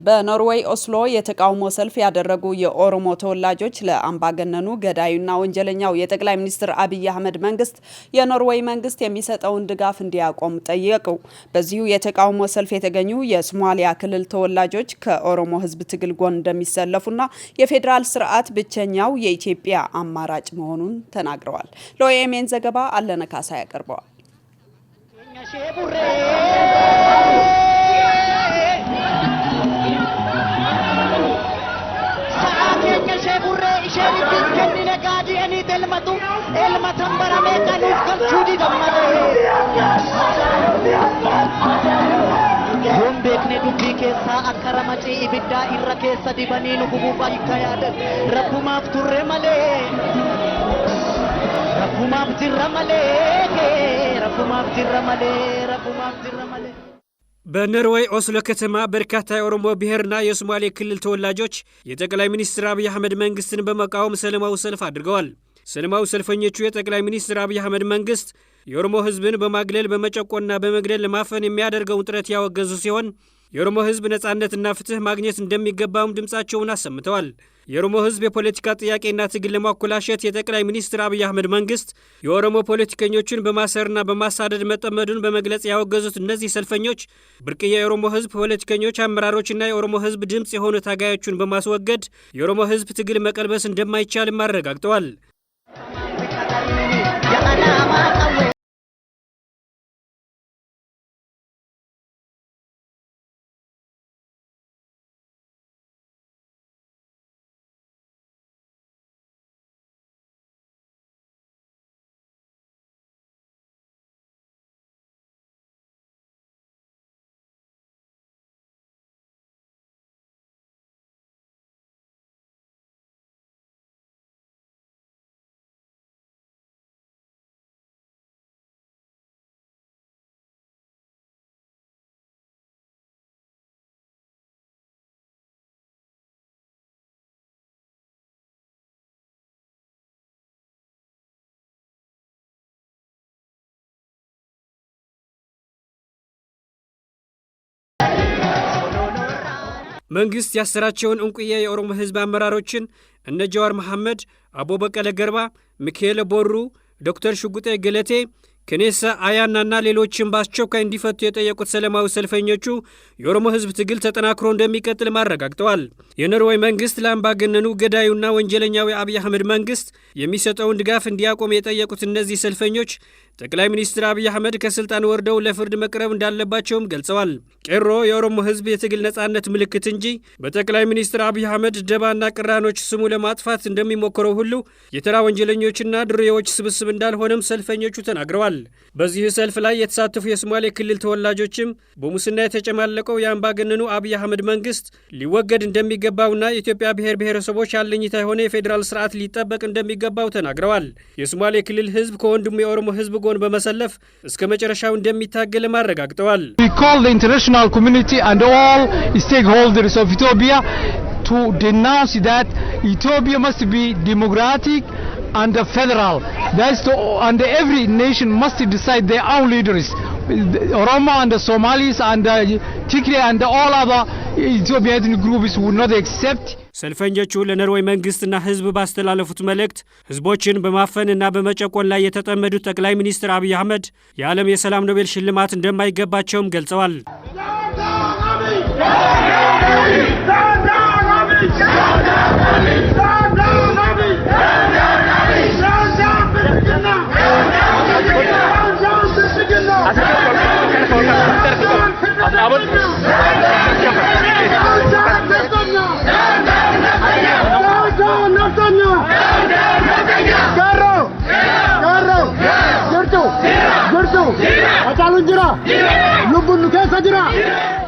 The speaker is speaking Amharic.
በኖርዌይ ኦስሎ የተቃውሞ ሰልፍ ያደረጉ የኦሮሞ ተወላጆች ለአምባገነኑ ገዳዩና ወንጀለኛው የጠቅላይ ሚኒስትር አብይ አህመድ መንግስት የኖርዌይ መንግስት የሚሰጠውን ድጋፍ እንዲያቆም ጠየቁ። በዚሁ የተቃውሞ ሰልፍ የተገኙ የሶማሊያ ክልል ተወላጆች ከኦሮሞ ህዝብ ትግል ጎን እንደሚሰለፉና የፌዴራል ስርዓት ብቸኛው የኢትዮጵያ አማራጭ መሆኑን ተናግረዋል። ለኦኤምኤን ዘገባ አለነ ካሳ ያቀርበዋል። በኖርዌይ ኦስሎ ከተማ በርካታ የኦሮሞ ብሔርና የሶማሌ ክልል ተወላጆች የጠቅላይ ሚኒስትር አብይ አህመድ መንግስትን በመቃወም ሰላማዊ ሰልፍ አድርገዋል። ሰላማዊ ሰልፈኞቹ የጠቅላይ ሚኒስትር አብይ አህመድ መንግስት የኦሮሞ ህዝብን በማግለል በመጨቆንና በመግደል ለማፈን የሚያደርገውን ጥረት ያወገዙ ሲሆን የኦሮሞ ህዝብ ነጻነትና ፍትህ ማግኘት እንደሚገባውም ድምጻቸውን አሰምተዋል። የኦሮሞ ህዝብ የፖለቲካ ጥያቄና ትግል ለማኮላሸት የጠቅላይ ሚኒስትር አብይ አህመድ መንግስት የኦሮሞ ፖለቲከኞችን በማሰርና በማሳደድ መጠመዱን በመግለጽ ያወገዙት እነዚህ ሰልፈኞች ብርቅዬ የኦሮሞ ህዝብ ፖለቲከኞች፣ አመራሮችና የኦሮሞ ህዝብ ድምጽ የሆኑ ታጋዮቹን በማስወገድ የኦሮሞ ህዝብ ትግል መቀልበስ እንደማይቻልም አረጋግጠዋል። መንግስት ያሰራቸውን እንቁዬ የኦሮሞ ህዝብ አመራሮችን እነ ጀዋር መሐመድ፣ አቦ በቀለ ገርባ፣ ሚካኤል ቦሩ፣ ዶክተር ሽጉጤ ገለቴ፣ ከኔሳ አያናና ሌሎችን በአስቸኳይ እንዲፈቱ የጠየቁት ሰላማዊ ሰልፈኞቹ የኦሮሞ ህዝብ ትግል ተጠናክሮ እንደሚቀጥል አረጋግጠዋል። የኖርዌይ መንግስት ለአምባገነኑ ገዳዩና ወንጀለኛው የአብይ አህመድ መንግስት የሚሰጠውን ድጋፍ እንዲያቆም የጠየቁት እነዚህ ሰልፈኞች ጠቅላይ ሚኒስትር አብይ አህመድ ከስልጣን ወርደው ለፍርድ መቅረብ እንዳለባቸውም ገልጸዋል። ቄሮ የኦሮሞ ህዝብ የትግል ነጻነት ምልክት እንጂ በጠቅላይ ሚኒስትር አብይ አህመድ ደባና ቅራኖች ስሙ ለማጥፋት እንደሚሞክረው ሁሉ የተራ ወንጀለኞችና ድሬዎች ስብስብ እንዳልሆነም ሰልፈኞቹ ተናግረዋል። በዚህ ሰልፍ ላይ የተሳተፉ የሶማሌ ክልል ተወላጆችም በሙስና የተጨማለቀው የአምባገነኑ አብይ አህመድ መንግስት ሊወገድ እንደሚገባውና የኢትዮጵያ ብሔር ብሔረሰቦች አለኝታ የሆነ የፌዴራል ስርዓት ሊጠበቅ እንደሚገባው ተናግረዋል። የሶማሌ ክልል ህዝብ ከወንድሙ የኦሮሞ ህዝብ ጎን በመሰለፍ እስከ መጨረሻው እንደሚታገል አረጋግጠዋል። We call the international community and all stakeholders of Ethiopia to denounce that Ethiopia must be democratic and federal. And every nation must decide their own leaders. Oromo and the Somalis and Tigray and all other Ethiopian ethnic groups would not accept. ሰልፈኞቹ ለኖርዌይ መንግስትና ህዝብ ባስተላለፉት መልእክት ህዝቦችን በማፈንና በመጨቆን ላይ የተጠመዱት ጠቅላይ ሚኒስትር አብይ አህመድ የዓለም የሰላም ኖቤል ሽልማት እንደማይገባቸውም ገልጸዋል። Jira, lubun keessa jira.